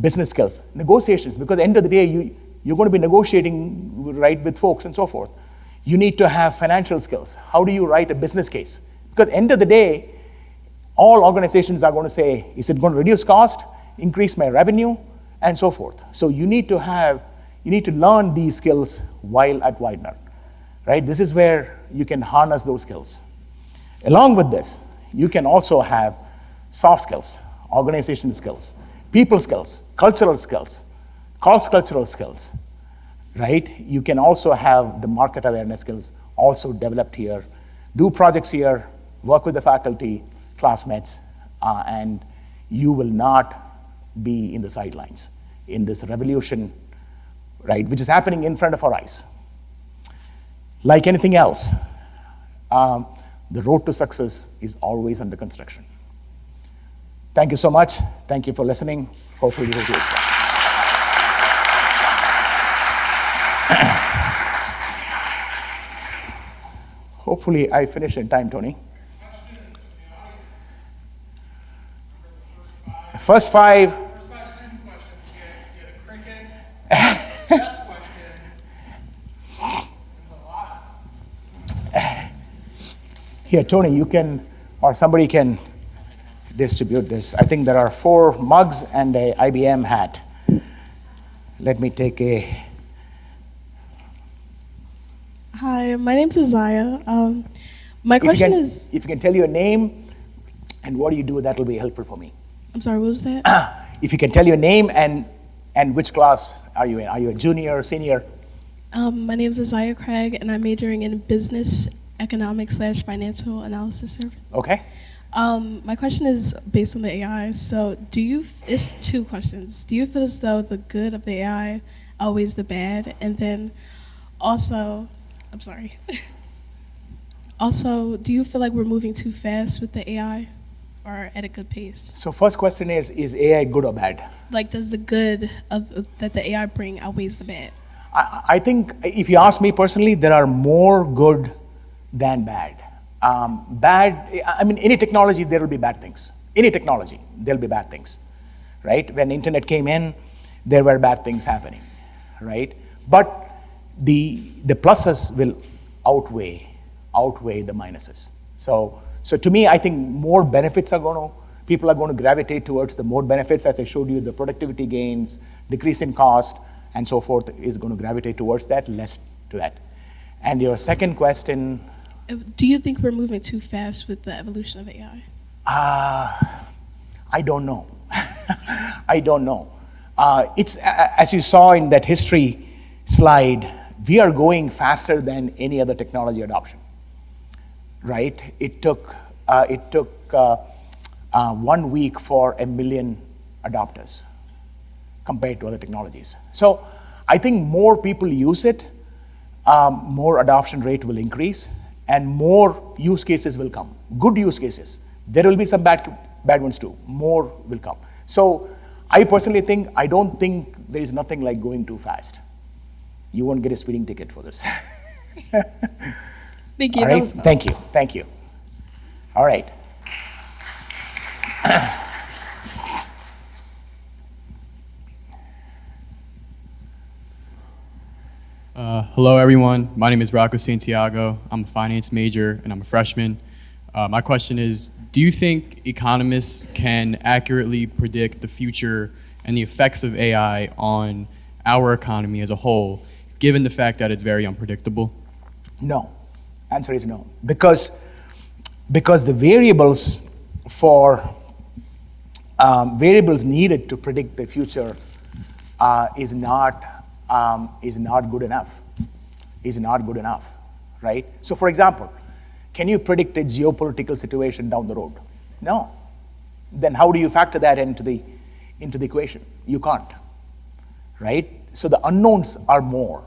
business skills, negotiations, because at the end of the day, you're going to be negotiating, right, with folks and so forth. You need to have financial skills. How do you write a business case? Because at the end of the day, all organizations are going to say, is it going to reduce cost, increase my revenue, and so forth. So you need to learn these skills while at Widener, right? This is where you can harness those skills. Along with this, you can also have soft skills, organizational skills, people skills, cultural skills, cross-cultural skills, right? You can also have the market awareness skills also developed here. Do projects here, work with the faculty, classmates, and you will not be in the sidelines in this revolution, right, which is happening in front of our eyes. Like anything else, the road to success is always under construction. Thank you so much. Thank you for listening. Hopefully this was useful. Hopefully I finished in time, Tony. First five student questions get a cricket. Best question is a lot. Here, Tony, you can, or somebody can distribute this. I think there are 4 mugs and a IBM hat. Let me take a. Hi, my name's Isaiah. My question is. If you can tell your name and what do you do, that will be helpful for me. I'm sorry, what was that? If you can tell your name and which class are you in? Are you a junior or senior? My name is Isaiah Craig, and I'm majoring in business economics / financial analysis. Okay. My question is based on the AI. So it's 2 questions. Do you feel as though the good of the AI outweighs the bad? And then also, I'm sorry. Also, do you feel like we're moving too fast with the AI? are at a good pace? So first question is AI good or bad? Like, does the good that the AI bring outweighs the bad? I think if you ask me personally, there are more good than bad. I mean, any technology, there will be bad things. Any technology, there'll be bad things, right? When internet came in, there were bad things happening, right? But the pluses will outweigh the minuses. So to me, I think more benefits people are going to gravitate towards the more benefits, as I showed you, the productivity gains, decrease in cost, and so forth is going to gravitate towards that, less to that. And your second question. Do you think we're moving too fast with the evolution of AI? I don't know. I don't know. It's as you saw in that history slide, we are going faster than any other technology adoption, right? It took 1 week for 1 million adopters compared to other technologies. So I think more people use it, more adoption rate will increase, and more use cases will come. Good use cases. There will be some bad ones too. More will come. So I personally think, I don't think there is nothing like going too fast. You won't get a speeding ticket for this. Thank you. All right, thank you. All right. Hello, everyone. My name is Rocco Santiago. I'm a finance major, and I'm a freshman. My question is, do you think economists can accurately predict the future and the effects of AI on our economy as a whole, given the fact that it's very unpredictable? No. Answer is no. Because the variables needed to predict the future is not good enough. Is not good enough, right? So for example, can you predict a geopolitical situation down the road? No. Then how do you factor that into the equation? You can't, right? So the unknowns are more,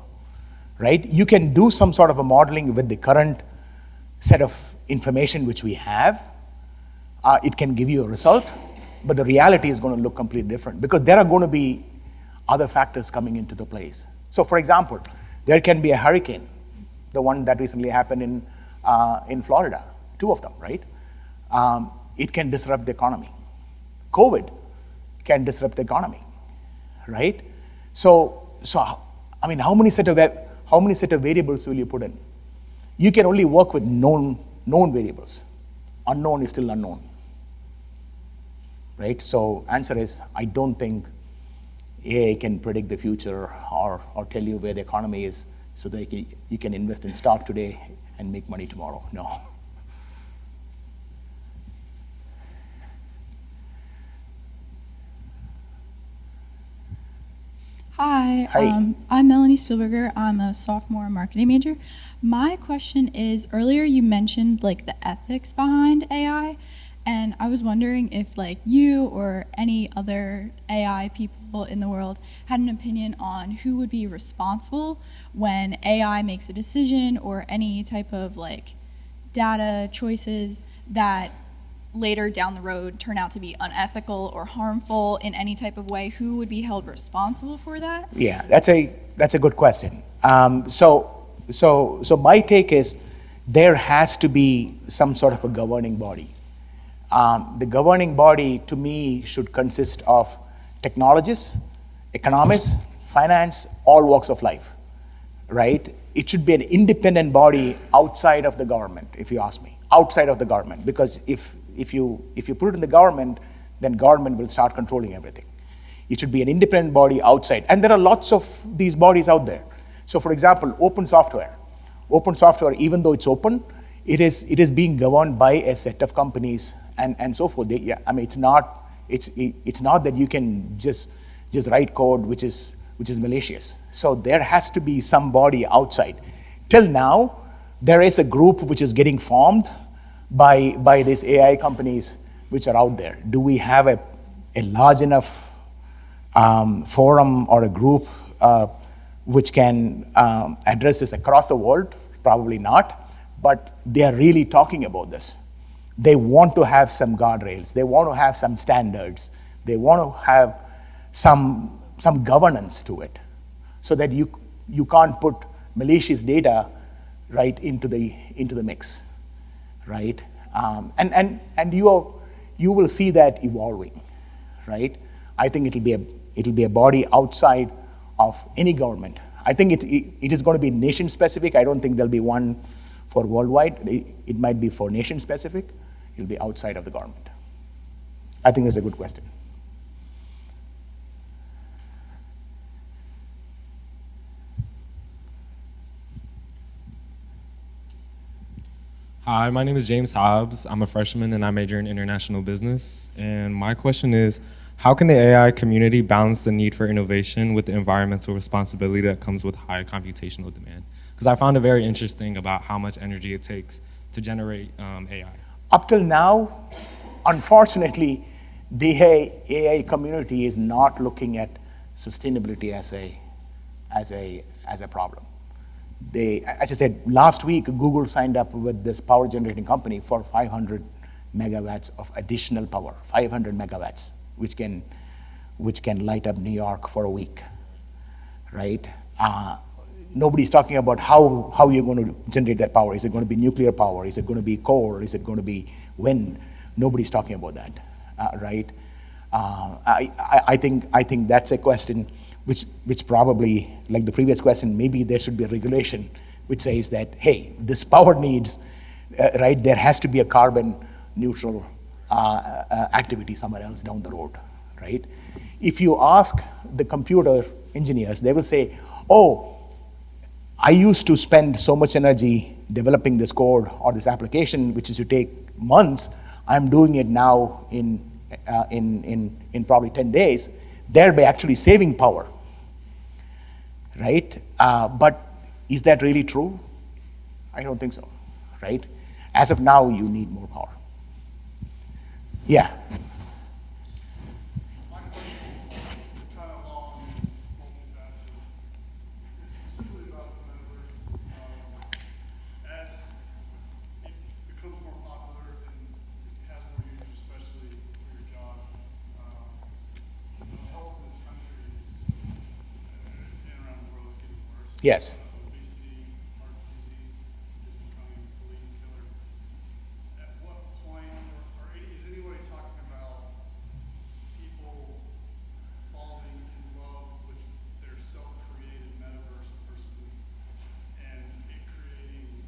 right? You can do some sort of a modeling with the current set of information which we have. It can give you a result, but the reality is going to look completely different because there are going to be other factors coming into the place. So for example, there can be a hurricane, the one that recently happened in Florida, 2 of them, right? It can disrupt the economy. COVID can disrupt the economy, right? So I mean, how many set of variables will you put in? You can only work with known variables. Unknown is still unknown, right? So answer is, I don't think AI can predict the future or tell you where the economy is so that you can invest in stock today and make money tomorrow. No. Hi, Hi. I'm Melanie Spielberger. I'm a sophomore marketing major. My question is, earlier you mentioned like the ethics behind AI, and I was wondering if like you or any other AI people in the world had an opinion on who would be responsible when AI makes a decision or any type of like data choices that later down the road turn out to be unethical or harmful in any type of way. Who would be held responsible for that? Yeah, that's a good question. So my take is there has to be some sort of a governing body. The governing body, to me, should consist of technologists, economists, finance, all walks of life, right? It should be an independent body outside of the government, if you ask me, outside of the government. Because if you put it in the government, then government will start controlling everything. It should be an independent body outside. And there are lots of these bodies out there. So for example, open software. Open software, even though it's open, it is being governed by a set of companies and so forth. I mean, it's not that you can just write code which is malicious. So there has to be some body outside. Till now, there is a group which is getting formed by these AI companies which are out there. Do we have a large enough forum or a group which can address this across the world? Probably not, but they are really talking about this. they want to have some guardrails. They want to have some standards. They want to have some governance to it, so that you can't put malicious data right into the mix, right? And you will see that evolving, right? I think it'll be a body outside of any government. I think it is going to be nation specific. I don't think there'll be one for worldwide. It might be for nation specific. It'll be outside of the government. I think that's a good question. Hi, my name is James Hobbs. I'm a freshman and I major in international business. And my question is, how can the AI community balance the need for innovation with the environmental responsibility that comes with high computational demand? Because I found it very interesting about how much energy it takes to generate AI. Up till now, unfortunately, the AI community is not looking at sustainability as a problem. As I said, last week, Google signed up with this power generating company for 500 megawatts of additional power, 500 megawatts, which can light up New York for a week, right? Nobody's talking about how you're going to generate that power. Is it going to be nuclear power? Is it going to be coal? Is it going to be wind? Nobody's talking about that, right? I think that's a question which probably, like the previous question, maybe there should be a regulation which says that, hey, this power needs, right, there has to be a carbon neutral activity somewhere else down the road, right? If you ask the computer engineers, they will say, oh, I used to spend so much energy developing this code or this application, which is to take months. I'm doing it now in probably 10 days, thereby actually saving power, right? But is that really true? I don't think so, right? As of now, you need more power. Yeah. Yes. Obesity, heart disease is becoming the leading killer. At what point, or is anybody talking about people falling in love with their self-created metaverse person and it creating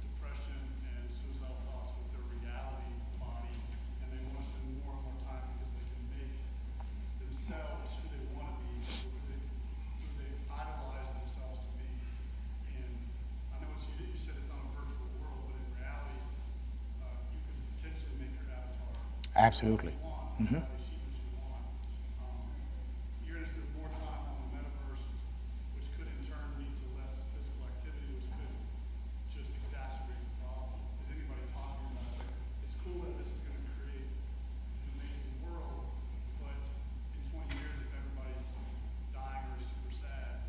depression and suicidal thoughts with their reality body, and they want to spend more and more time because they can make themselves who they want to be, who they idolize themselves to be. And I know you said it's not a virtual world, but in reality, you could potentially make your avatar Absolutely. what you want, achieve what you want. You're going to spend more time on the metaverse, which could in turn lead to less physical activity, which could just exacerbate the problem. Is anybody talking about it? It's cool that this is going to create an amazing world, but in 20 years, if everybody's dying or is super sad,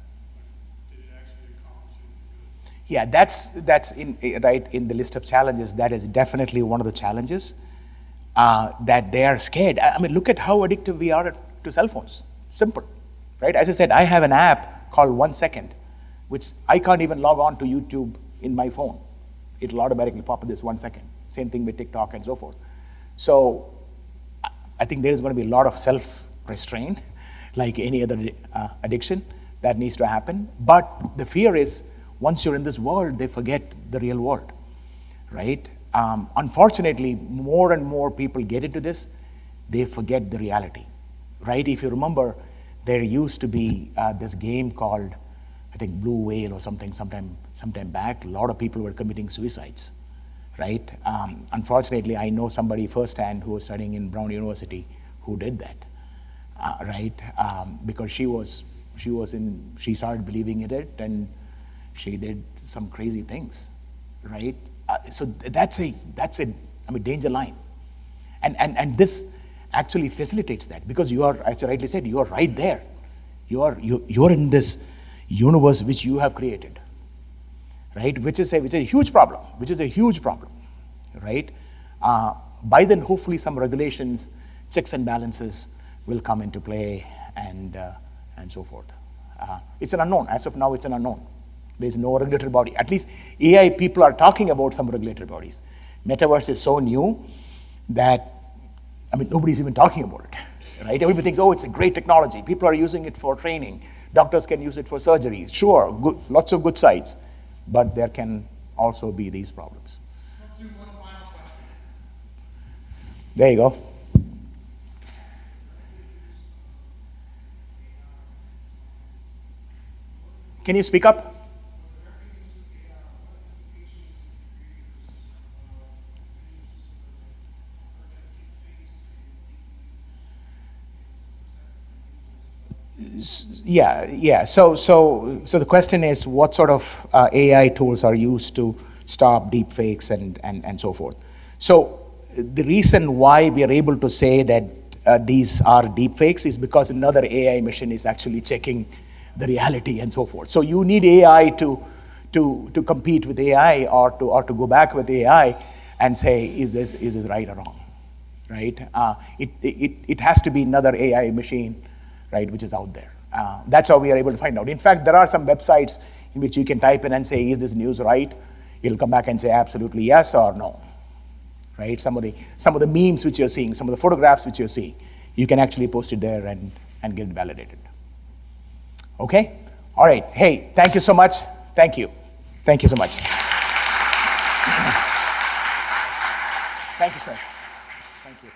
did it actually accomplish anything good? Yeah, that's right in the list of challenges. That is definitely one of the challenges that they are scared. I mean, look at how addictive we are to cell phones. Simple, right? As I said, I have an app called 1 Second, which I can't even log on to YouTube in my phone. It'll automatically pop up this 1 second. Same thing with TikTok and so forth. So I think there is going to be a lot of self-restraint, like any other addiction that needs to happen. But the fear is, once you're in this world, they forget the real world, right? Unfortunately, more and more people get into this, they forget the reality, right? If you remember, there used to be this game called, I think, Blue Whale or something sometime back. A lot of people were committing suicides, right? Unfortunately, I know somebody firsthand who was studying in Brown University who did that, right? Because she started believing in it and she did some crazy things, right? So that's a danger line, and this actually facilitates that because you are, as you rightly said, you are right there. You're in this universe which you have created, right? Which is a huge problem. right? By then, hopefully, some regulations, checks and balances will come into play, and so forth. It's an unknown. As of now, it's an unknown. There's no regulatory body. At least AI people are talking about some regulatory bodies. Metaverse is so new that, nobody's even talking about it, right? Everybody thinks, oh, it's a great technology. People are using it for training. Doctors can use it for surgeries. Sure, good, lots of good sides, but there can also be these problems. Let's do one final question. There you go. Can you speak up? Yeah. So the question is, what sort of AI tools are used to stop deepfakes and so forth? So the reason why we are able to say that these are deepfakes is because another AI machine is actually checking the reality and so forth. So you need AI to compete with AI or to go back with AI and say, is this right or wrong, right? It has to be another AI machine, right, which is out there. That's how we are able to find out. In fact, there are some websites in which you can type in and say, is this news right? It'll come back and say absolutely yes or no, right? Some of the memes which you're seeing, some of the photographs which you're seeing, you can actually post it there and get it validated. Okay? All right. Hey, thank you so much. Thank you. Thank you so much. Thank you, sir. Thank you.